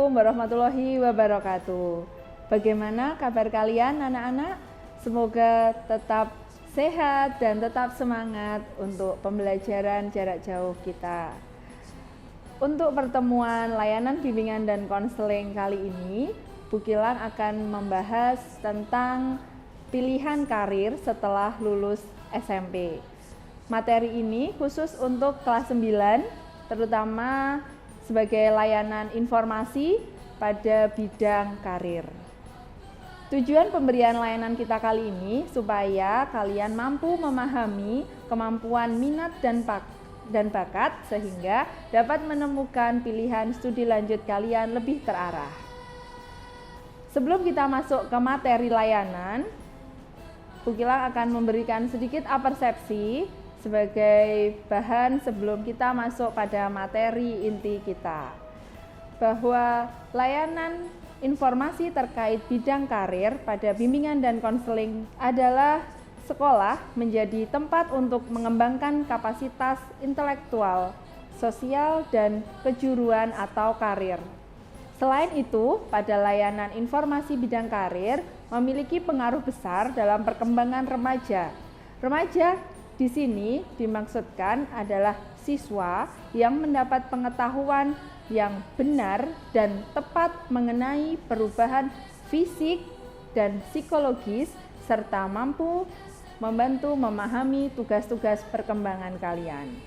Assalamualaikum warahmatullahi wabarakatuh. Bagaimana kabar kalian anak-anak? Semoga tetap sehat dan tetap semangat untuk pembelajaran jarak jauh kita. Untuk pertemuan layanan bimbingan dan konseling kali ini, Bu Kilang akan membahas tentang pilihan karir setelah lulus SMP. Materi ini khusus untuk kelas 9, terutama sebagai layanan informasi pada bidang karir. Tujuan pemberian layanan kita kali ini supaya kalian mampu memahami kemampuan minat dan bakat sehingga dapat menemukan pilihan studi lanjut kalian lebih terarah. Sebelum kita masuk ke materi layanan, Bu Kilang akan memberikan sedikit apersepsi sebagai bahan sebelum kita masuk pada materi inti kita, bahwa layanan informasi terkait bidang karir pada bimbingan dan konseling adalah sekolah menjadi tempat untuk mengembangkan kapasitas intelektual, sosial, dan kejuruan atau karir. Selain itu, pada layanan informasi bidang karir memiliki pengaruh besar dalam perkembangan remaja. Remaja di sini dimaksudkan adalah siswa yang mendapat pengetahuan yang benar dan tepat mengenai perubahan fisik dan psikologis serta mampu membantu memahami tugas-tugas perkembangan kalian.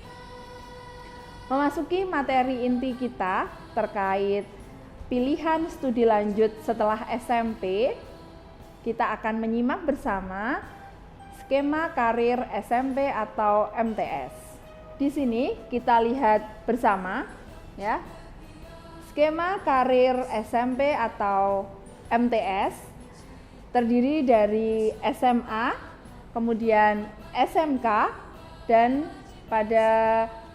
Memasuki materi inti kita terkait pilihan studi lanjut setelah SMP, kita akan menyimak bersama skema karir SMP atau MTS. Di sini kita lihat bersama ya. Skema karir SMP atau MTS terdiri dari SMA, kemudian SMK dan pada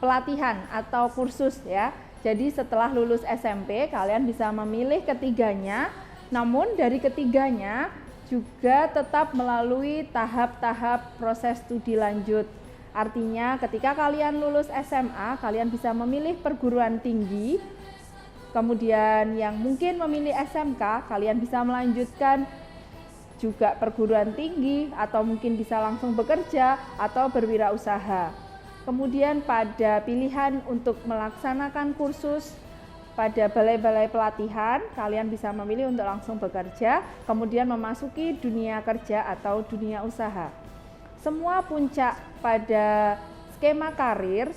pelatihan atau kursus ya. Jadi setelah lulus SMP kalian bisa memilih ketiganya, namun dari ketiganya juga tetap melalui tahap-tahap proses studi lanjut. Artinya ketika kalian lulus SMA, kalian bisa memilih perguruan tinggi. Kemudian yang mungkin memilih SMK, kalian bisa melanjutkan juga perguruan tinggi atau mungkin bisa langsung bekerja atau berwirausaha. Kemudian pada pilihan untuk melaksanakan kursus pada balai-balai pelatihan, kalian bisa memilih untuk langsung bekerja, kemudian memasuki dunia kerja atau dunia usaha. Semua puncak pada skema karir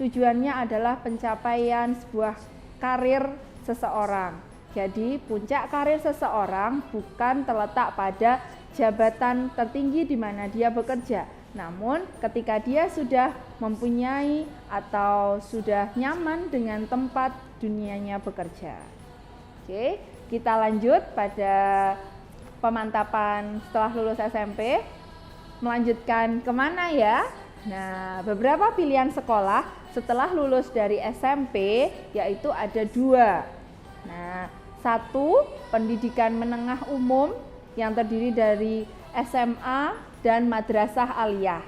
tujuannya adalah pencapaian sebuah karir seseorang. Jadi puncak karir seseorang bukan terletak pada jabatan tertinggi di mana dia bekerja, namun ketika dia sudah mempunyai atau sudah nyaman dengan tempat dunianya bekerja. Oke, kita lanjut pada pemantapan setelah lulus SMP. Melanjutkan kemana ya? Nah, beberapa pilihan sekolah setelah lulus dari SMP yaitu ada dua. Nah, satu pendidikan menengah umum yang terdiri dari SMA dan madrasah aliyah.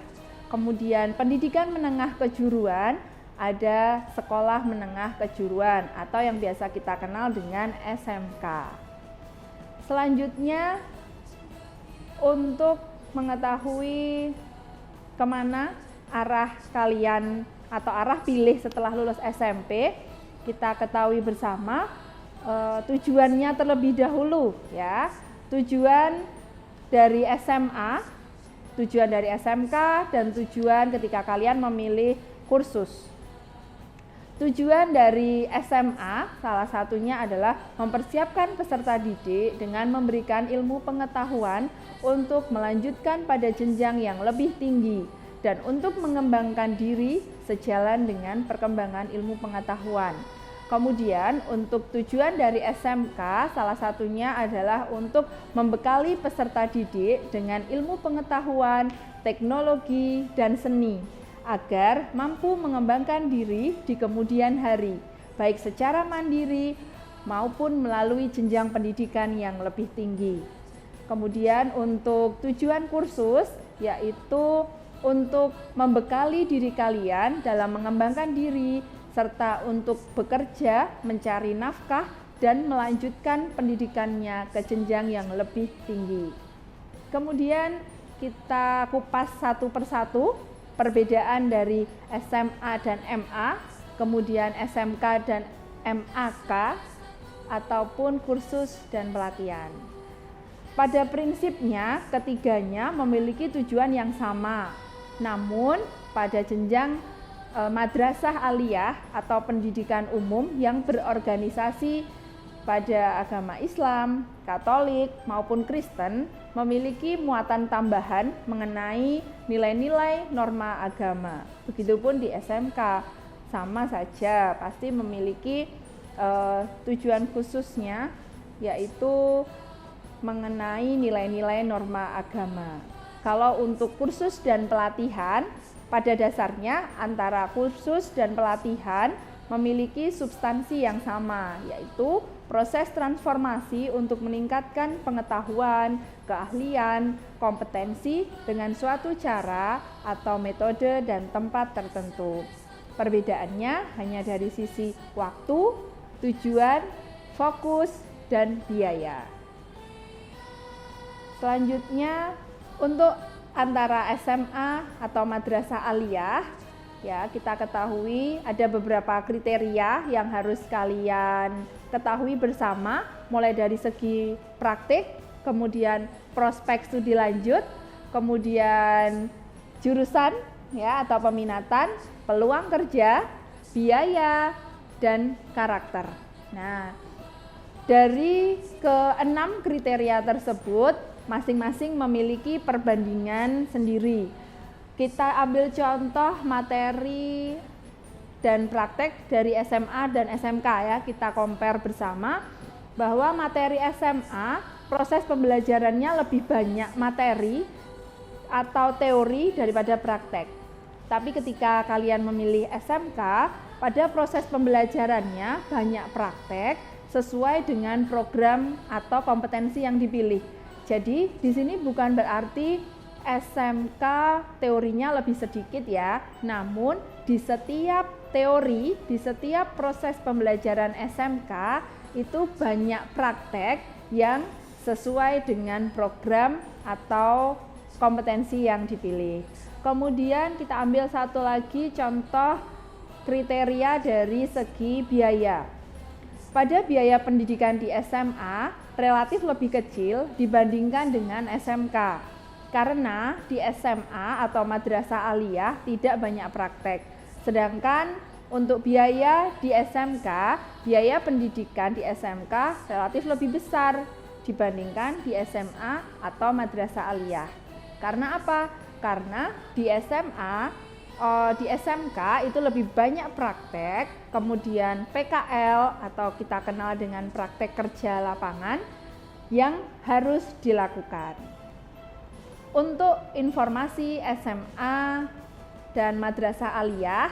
Kemudian pendidikan menengah kejuruan, ada sekolah menengah kejuruan atau yang biasa kita kenal dengan SMK. Selanjutnya, untuk mengetahui kemana arah kalian atau arah pilih setelah lulus SMP, kita ketahui bersama tujuannya terlebih dahulu ya. Tujuan dari SMA, tujuan dari SMK, dan tujuan ketika kalian memilih kursus. Tujuan dari SMA salah satunya adalah mempersiapkan peserta didik dengan memberikan ilmu pengetahuan untuk melanjutkan pada jenjang yang lebih tinggi dan untuk mengembangkan diri sejalan dengan perkembangan ilmu pengetahuan. Kemudian untuk tujuan dari SMK salah satunya adalah untuk membekali peserta didik dengan ilmu pengetahuan, teknologi, dan seni agar mampu mengembangkan diri di kemudian hari, baik secara mandiri maupun melalui jenjang pendidikan yang lebih tinggi. Kemudian untuk tujuan kursus yaitu untuk membekali diri kalian dalam mengembangkan diri serta untuk bekerja mencari nafkah dan melanjutkan pendidikannya ke jenjang yang lebih tinggi. Kemudian kita kupas satu persatu perbedaan dari SMA dan MA, kemudian SMK dan MAK, ataupun kursus dan pelatihan. Pada prinsipnya, ketiganya memiliki tujuan yang sama. Namun, pada jenjang madrasah aliyah atau pendidikan umum yang berorganisasi pada agama Islam, Katolik maupun Kristen memiliki muatan tambahan mengenai nilai-nilai norma agama. Begitupun di SMK, sama saja pasti memiliki tujuan khususnya, yaitu mengenai nilai-nilai norma agama. Kalau untuk kursus dan pelatihan, pada dasarnya antara kursus dan pelatihan memiliki substansi yang sama, yaitu proses transformasi untuk meningkatkan pengetahuan, keahlian, kompetensi dengan suatu cara atau metode dan tempat tertentu. Perbedaannya hanya dari sisi waktu, tujuan, fokus, dan biaya. Selanjutnya, untuk antara SMA atau madrasah aliyah, ya, kita ketahui ada beberapa kriteria yang harus kalian ketahui bersama, mulai dari segi praktik, kemudian prospek studi lanjut, kemudian jurusan ya atau peminatan, peluang kerja, biaya, dan karakter. Nah, dari keenam kriteria tersebut masing-masing memiliki perbandingan sendiri. Kita ambil contoh materi dan praktek dari SMA dan SMK ya, kita compare bersama bahwa materi SMA proses pembelajarannya lebih banyak materi atau teori daripada praktek. Tapi ketika kalian memilih SMK, pada proses pembelajarannya banyak praktek sesuai dengan program atau kompetensi yang dipilih. Jadi di sini bukan berarti SMK teorinya lebih sedikit ya, namun di setiap teori, di setiap proses pembelajaran SMK itu banyak praktek yang sesuai dengan program atau kompetensi yang dipilih. Kemudian kita ambil satu lagi contoh kriteria dari segi biaya. Pada biaya pendidikan di SMA relatif lebih kecil dibandingkan dengan SMK. Karena di SMA atau madrasah aliyah tidak banyak praktek. Sedangkan untuk biaya di SMK, biaya pendidikan di SMK relatif lebih besar dibandingkan di SMA atau madrasah aliyah. Karena apa? Karena di di SMK itu lebih banyak praktek, kemudian PKL atau kita kenal dengan praktek kerja lapangan yang harus dilakukan. Untuk informasi SMA dan madrasah aliyah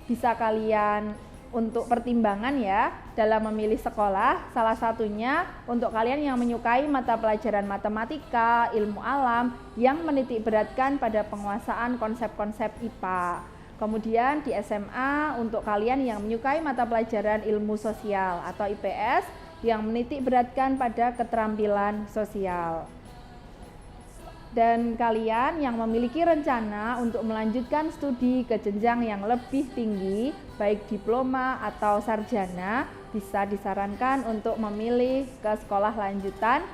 bisa kalian untuk pertimbangan ya dalam memilih sekolah, salah satunya untuk kalian yang menyukai mata pelajaran matematika, ilmu alam yang menitik beratkan pada penguasaan konsep-konsep IPA. Kemudian di SMA untuk kalian yang menyukai mata pelajaran ilmu sosial atau IPS yang menitik beratkan pada keterampilan sosial. Dan kalian yang memiliki rencana untuk melanjutkan studi ke jenjang yang lebih tinggi, baik diploma atau sarjana, bisa disarankan untuk memilih ke sekolah lanjutan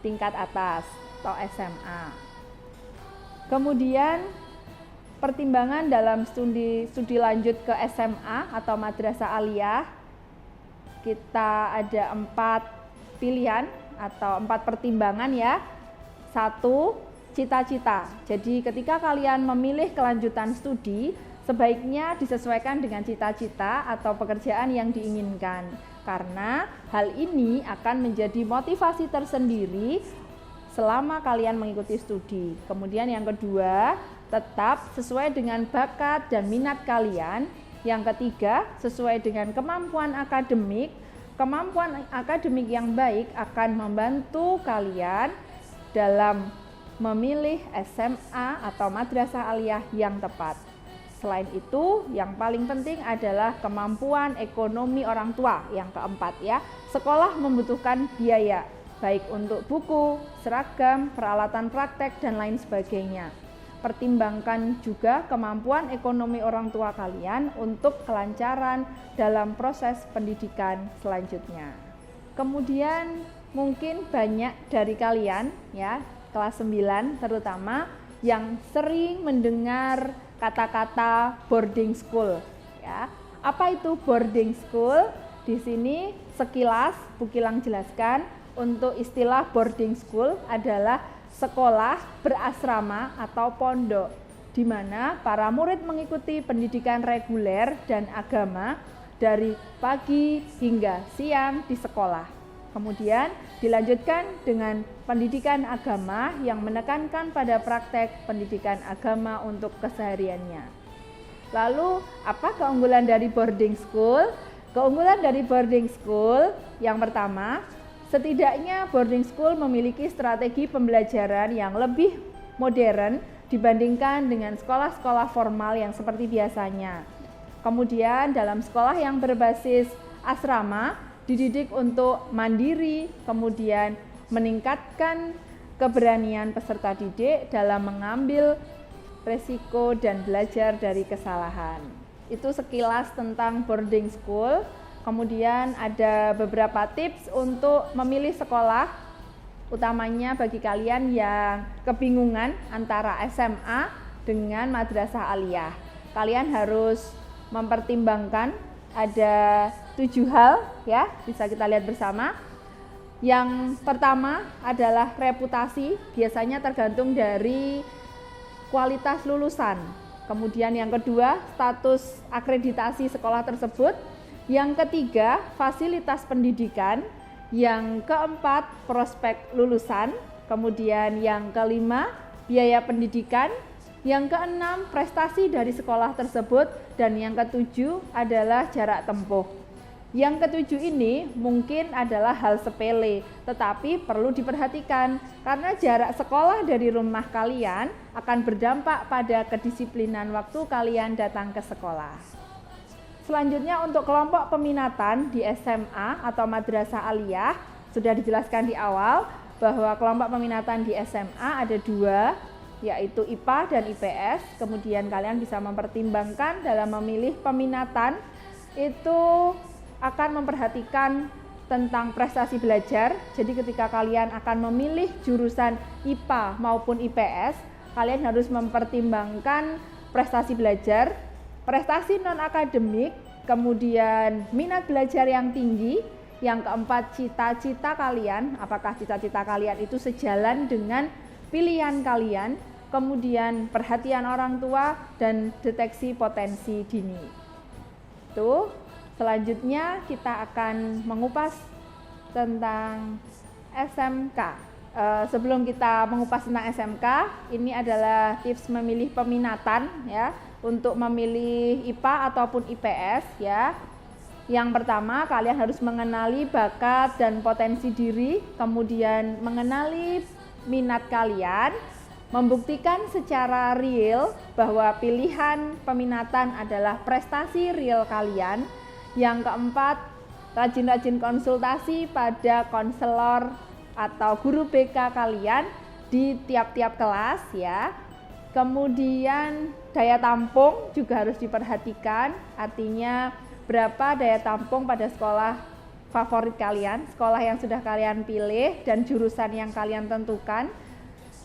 tingkat atas atau SMA. Kemudian pertimbangan dalam studi lanjut ke SMA atau madrasah aliyah, kita ada 4 pilihan atau 4 pertimbangan ya. 1, cita-cita. Jadi ketika kalian memilih kelanjutan studi, sebaiknya disesuaikan dengan cita-cita atau pekerjaan yang diinginkan. Karena hal ini akan menjadi motivasi tersendiri selama kalian mengikuti studi. Kemudian yang kedua, tetap sesuai dengan bakat dan minat kalian. Yang ketiga, sesuai dengan kemampuan akademik. Kemampuan akademik yang baik akan membantu kalian dalam memilih SMA atau madrasah aliyah yang tepat. Selain itu, yang paling penting adalah kemampuan ekonomi orang tua. Yang keempat ya, sekolah membutuhkan biaya, baik untuk buku, seragam, peralatan praktek, dan lain sebagainya. Pertimbangkan juga kemampuan ekonomi orang tua kalian untuk kelancaran dalam proses pendidikan selanjutnya. Kemudian mungkin banyak dari kalian ya, kelas 9 terutama, yang sering mendengar kata-kata boarding school ya. Apa itu boarding school? Di sini sekilas Bu Gilang jelaskan, untuk istilah boarding school adalah sekolah berasrama atau pondok, di mana para murid mengikuti pendidikan reguler dan agama dari pagi hingga siang di sekolah. Kemudian dilanjutkan dengan pendidikan agama yang menekankan pada praktek pendidikan agama untuk kesehariannya. Lalu apa keunggulan dari boarding school? Keunggulan dari boarding school yang pertama, setidaknya boarding school memiliki strategi pembelajaran yang lebih modern dibandingkan dengan sekolah-sekolah formal yang seperti biasanya. Kemudian dalam sekolah yang berbasis asrama, dididik untuk mandiri, kemudian meningkatkan keberanian peserta didik dalam mengambil resiko dan belajar dari kesalahan. Itu sekilas tentang boarding school. Kemudian ada beberapa tips untuk memilih sekolah, utamanya bagi kalian yang kebingungan antara SMA dengan madrasah aliyah. Kalian harus mempertimbangkan ada 7 hal ya, bisa kita lihat bersama. Yang pertama adalah reputasi, biasanya tergantung dari kualitas lulusan. Kemudian yang kedua, status akreditasi sekolah tersebut. Yang ketiga, fasilitas pendidikan. Yang keempat, prospek lulusan. Kemudian yang kelima, biaya pendidikan. Yang keenam, prestasi dari sekolah tersebut. Dan yang ketujuh adalah jarak tempuh. Yang ketujuh ini mungkin adalah hal sepele, tetapi perlu diperhatikan karena jarak sekolah dari rumah kalian akan berdampak pada kedisiplinan waktu kalian datang ke sekolah. Selanjutnya untuk kelompok peminatan di SMA atau madrasah aliyah, sudah dijelaskan di awal bahwa kelompok peminatan di SMA ada 2, yaitu IPA dan IPS. Kemudian kalian bisa mempertimbangkan dalam memilih peminatan itu akan memperhatikan tentang prestasi belajar. Jadi ketika kalian akan memilih jurusan IPA maupun IPS, kalian harus mempertimbangkan prestasi belajar, prestasi non-akademik, kemudian minat belajar yang tinggi. Yang keempat, cita-cita kalian, apakah cita-cita kalian itu sejalan dengan pilihan kalian, kemudian perhatian orang tua dan deteksi potensi dini. Itu. Selanjutnya kita akan mengupas tentang SMK. Sebelum kita mengupas tentang SMK, ini adalah tips memilih peminatan ya, untuk memilih IPA ataupun IPS ya. Yang pertama, kalian harus mengenali bakat dan potensi diri, kemudian mengenali minat kalian, membuktikan secara real bahwa pilihan peminatan adalah prestasi real kalian. Yang keempat, rajin-rajin konsultasi pada konselor atau guru BK kalian di tiap-tiap kelas ya. Kemudian daya tampung juga harus diperhatikan, artinya berapa daya tampung pada sekolah favorit kalian, sekolah yang sudah kalian pilih dan jurusan yang kalian tentukan.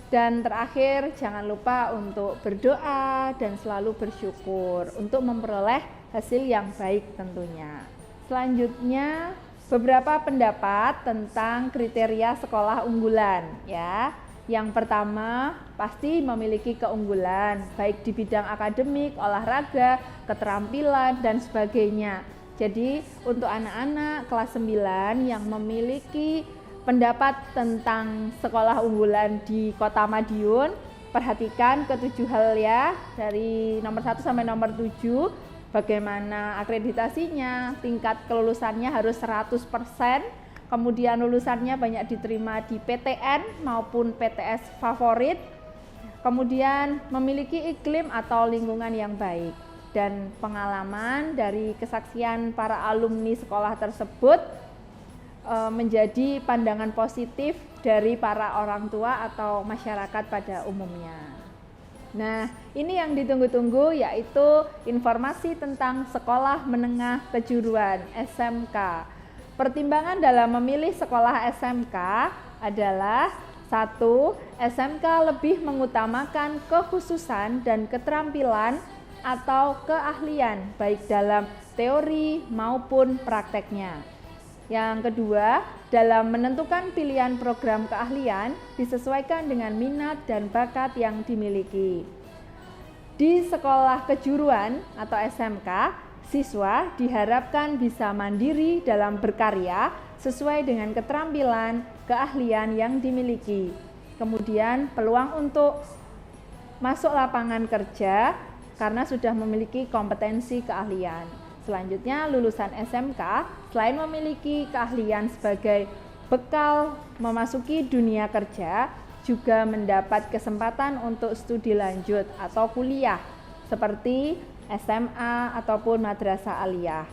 Dan terakhir, jangan lupa untuk berdoa dan selalu bersyukur untuk memperoleh hasil yang baik tentunya. Selanjutnya, beberapa pendapat tentang kriteria sekolah unggulan ya. Yang pertama, pasti memiliki keunggulan baik di bidang akademik, olahraga, keterampilan dan sebagainya. Jadi, untuk anak-anak kelas 9 yang memiliki pendapat tentang sekolah unggulan di Kota Madiun, perhatikan ke-7 hal ya, dari nomor 1 sampai nomor 7, bagaimana akreditasinya, tingkat kelulusannya harus 100%, kemudian lulusannya banyak diterima di PTN maupun PTS favorit, kemudian memiliki iklim atau lingkungan yang baik. dan pengalaman dari kesaksian para alumni sekolah tersebut menjadi pandangan positif dari para orang tua atau masyarakat pada umumnya. Nah, ini yang ditunggu-tunggu, yaitu informasi tentang sekolah menengah kejuruan SMK. Pertimbangan dalam memilih sekolah SMK adalah: 1. SMK lebih mengutamakan kekhususan dan keterampilan atau keahlian baik dalam teori maupun prakteknya. Yang kedua, dalam menentukan pilihan program keahlian disesuaikan dengan minat dan bakat yang dimiliki. Di sekolah kejuruan atau SMK, siswa diharapkan bisa mandiri dalam berkarya sesuai dengan keterampilan, keahlian yang dimiliki. Kemudian peluang untuk masuk lapangan kerja karena sudah memiliki kompetensi keahlian. Selanjutnya, lulusan SMK selain memiliki keahlian sebagai bekal memasuki dunia kerja, juga mendapat kesempatan untuk studi lanjut atau kuliah seperti SMA ataupun madrasah aliyah.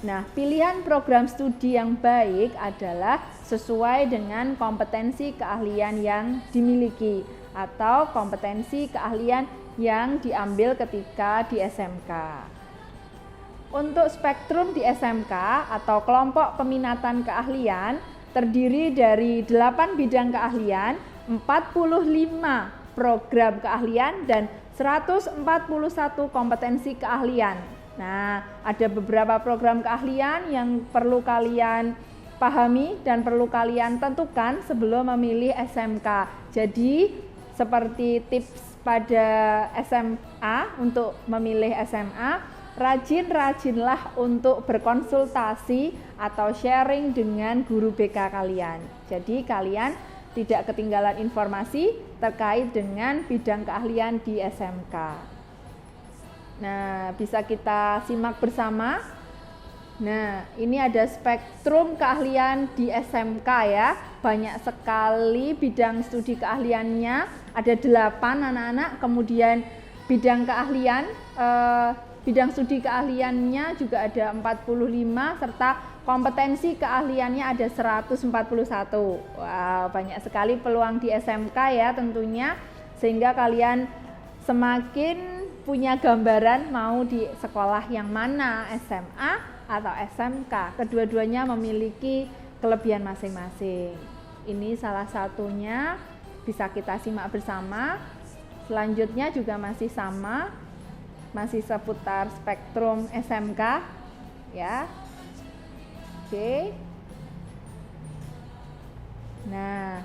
Nah, pilihan program studi yang baik adalah sesuai dengan kompetensi keahlian yang dimiliki atau kompetensi keahlian yang diambil ketika di SMK. Untuk spektrum di SMK atau kelompok peminatan keahlian terdiri dari 8 bidang keahlian, 45 program keahlian, dan 141 kompetensi keahlian. Nah, ada beberapa program keahlian yang perlu kalian pahami dan perlu kalian tentukan sebelum memilih SMK. Jadi, seperti tips pada SMA untuk memilih SMA, rajin-rajinlah untuk berkonsultasi atau sharing dengan guru BK kalian. Jadi kalian tidak ketinggalan informasi terkait dengan bidang keahlian di SMK. Nah, bisa kita simak bersama. Nah, ini ada spektrum keahlian di SMK ya. Banyak sekali bidang studi keahliannya, ada 8 anak-anak. Kemudian bidang keahlian, bidang studi keahliannya juga ada 45, serta kompetensi keahliannya ada 141. Wow, banyak sekali peluang di SMK ya tentunya, sehingga kalian semakin punya gambaran mau di sekolah yang mana, SMA atau SMK. Kedua-duanya memiliki kelebihan masing-masing. Ini salah satunya, bisa kita simak bersama. Selanjutnya juga masih sama, masih seputar spektrum SMK ya. Oke. Nah,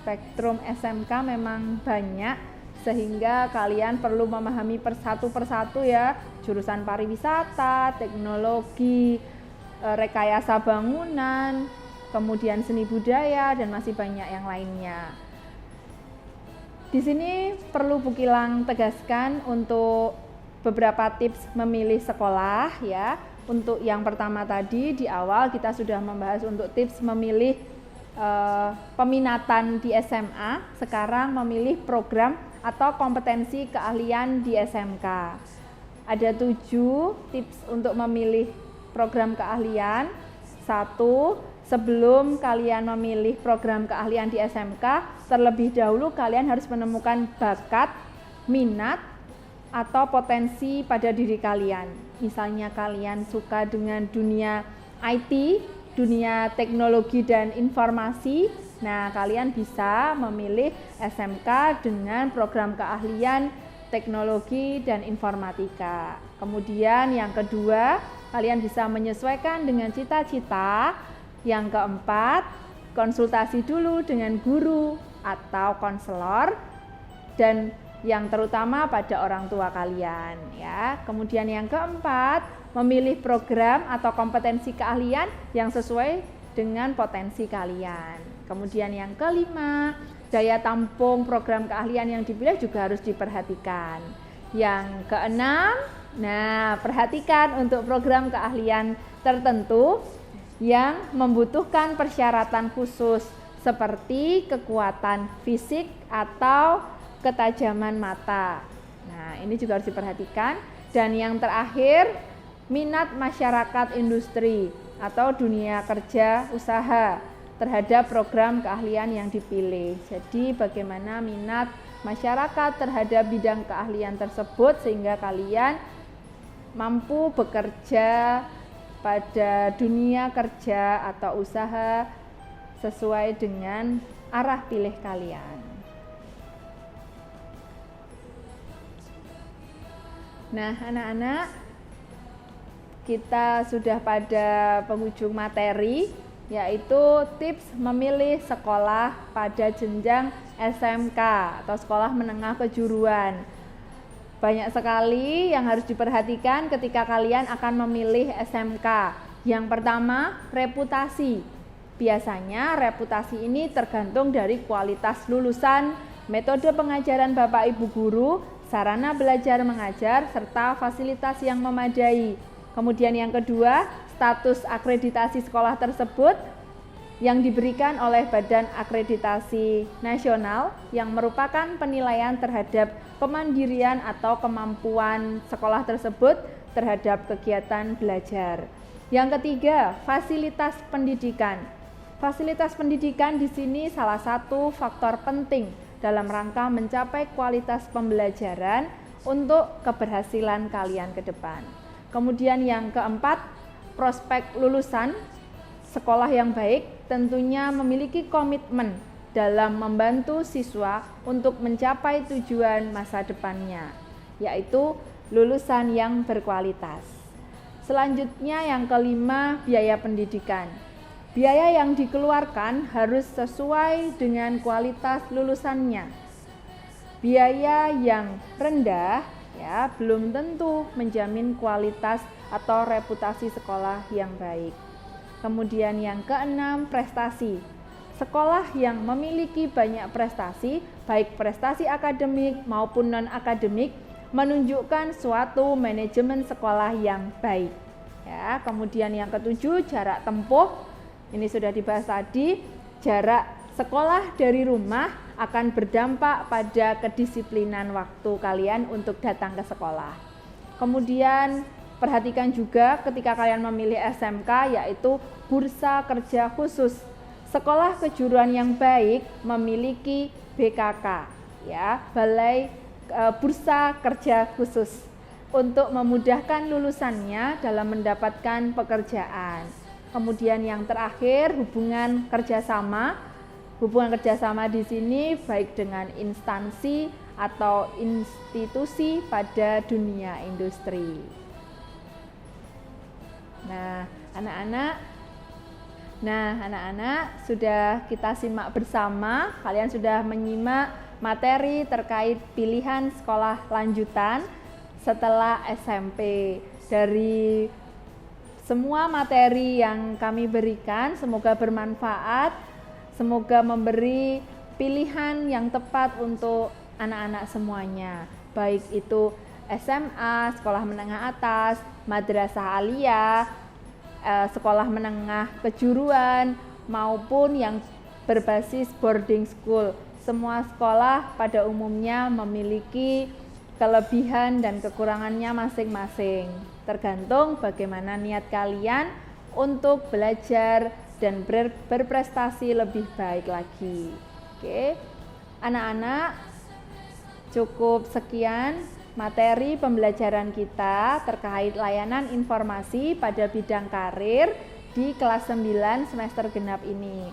spektrum SMK memang banyak sehingga kalian perlu memahami persatu persatu ya. Jurusan pariwisata, teknologi, rekayasa bangunan, kemudian seni budaya, dan masih banyak yang lainnya. Di sini perlu Bu Kilang tegaskan untuk beberapa tips memilih sekolah ya. Untuk yang pertama tadi di awal kita sudah membahas untuk tips memilih peminatan di SMA. Sekarang memilih program atau kompetensi keahlian di SMK. Ada 7 tips untuk memilih program keahlian. 1. Sebelum kalian memilih program keahlian di SMK, terlebih dahulu kalian harus menemukan bakat, minat, atau potensi pada diri kalian. Misalnya kalian suka dengan dunia IT, dunia teknologi dan informasi, nah kalian bisa memilih SMK dengan program keahlian teknologi dan informatika. Kemudian yang kedua, kalian bisa menyesuaikan dengan cita-cita. Yang keempat, konsultasi dulu dengan guru atau konselor, dan yang terutama pada orang tua kalian ya. Kemudian yang keempat, memilih program atau kompetensi keahlian yang sesuai dengan potensi kalian. Kemudian yang kelima, daya tampung program keahlian yang dipilih juga harus diperhatikan. Yang keenam, nah perhatikan untuk program keahlian tertentu yang membutuhkan persyaratan khusus seperti kekuatan fisik atau ketajaman mata. Nah, ini juga harus diperhatikan. Dan yang terakhir, minat masyarakat industri atau dunia kerja usaha terhadap program keahlian yang dipilih. Jadi bagaimana minat masyarakat terhadap bidang keahlian tersebut sehingga kalian mampu bekerja pada dunia kerja atau usaha sesuai dengan arah pilih kalian. Nah, anak-anak, kita sudah pada penghujung materi, yaitu tips memilih sekolah pada jenjang SMK atau sekolah menengah kejuruan. Banyak sekali yang harus diperhatikan ketika kalian akan memilih SMK. Yang pertama, reputasi. Biasanya reputasi ini tergantung dari kualitas lulusan, metode pengajaran Bapak Ibu guru, sarana belajar mengajar, serta fasilitas yang memadai. Kemudian yang kedua, status akreditasi sekolah tersebut yang diberikan oleh Badan Akreditasi Nasional yang merupakan penilaian terhadap kemandirian atau kemampuan sekolah tersebut terhadap kegiatan belajar. Yang ketiga, fasilitas pendidikan. Fasilitas pendidikan di sini salah satu faktor penting dalam rangka mencapai kualitas pembelajaran untuk keberhasilan kalian ke depan. Kemudian yang keempat, prospek lulusan sekolah yang baik tentunya memiliki komitmen dalam membantu siswa untuk mencapai tujuan masa depannya, yaitu lulusan yang berkualitas. Selanjutnya yang kelima, biaya pendidikan. Biaya yang dikeluarkan harus sesuai dengan kualitas lulusannya. Biaya yang rendah belum tentu menjamin kualitas atau reputasi sekolah yang baik. Kemudian yang keenam, prestasi. Sekolah yang memiliki banyak prestasi, baik prestasi akademik maupun non-akademik, menunjukkan suatu manajemen sekolah yang baik. Kemudian yang ketujuh, jarak tempuh. Ini sudah dibahas tadi, jarak sekolah dari rumah akan berdampak pada kedisiplinan waktu kalian untuk datang ke sekolah. Kemudian perhatikan juga ketika kalian memilih SMK, yaitu bursa kerja khusus. Sekolah kejuruan yang baik memiliki BKK, Balai Bursa Kerja Khusus, untuk memudahkan lulusannya dalam mendapatkan pekerjaan. Kemudian yang terakhir, hubungan kerjasama. Hubungan kerjasama di sini baik dengan instansi atau institusi pada dunia industri. Nah, anak-anak sudah kita simak bersama. Kalian sudah menyimak materi terkait pilihan sekolah lanjutan setelah SMP. Dari semua materi yang kami berikan, semoga bermanfaat. Semoga memberi pilihan yang tepat untuk anak-anak semuanya, baik itu SMA, sekolah menengah atas, madrasah aliyah, sekolah menengah kejuruan, maupun yang berbasis boarding school. Semua sekolah pada umumnya memiliki kelebihan dan kekurangannya masing-masing, tergantung bagaimana niat kalian untuk belajar dan berprestasi lebih baik lagi. Oke, anak-anak, cukup sekian materi pembelajaran kita terkait layanan informasi pada bidang karir di kelas 9 semester genap ini.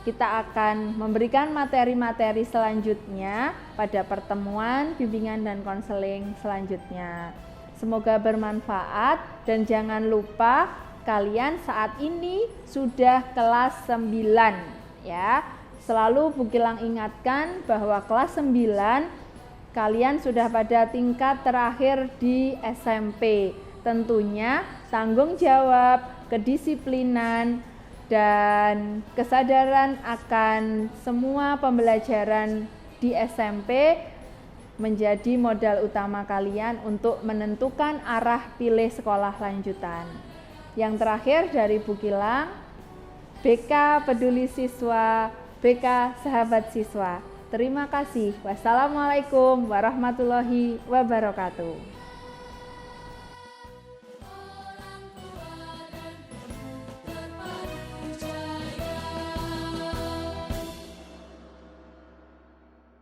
Kita akan memberikan materi-materi selanjutnya pada pertemuan bimbingan dan konseling selanjutnya. Semoga bermanfaat dan jangan lupa kalian saat ini sudah kelas 9 Selalu Bu Gilang ingatkan bahwa kelas 9 kalian sudah pada tingkat terakhir di SMP. Tentunya tanggung jawab, kedisiplinan, dan kesadaran akan semua pembelajaran di SMP menjadi modal utama kalian untuk menentukan arah pilih sekolah lanjutan. Yang terakhir dari Bu Gilang, BK Peduli Siswa, BK Sahabat Siswa. Terima kasih. Wassalamualaikum warahmatullahi wabarakatuh.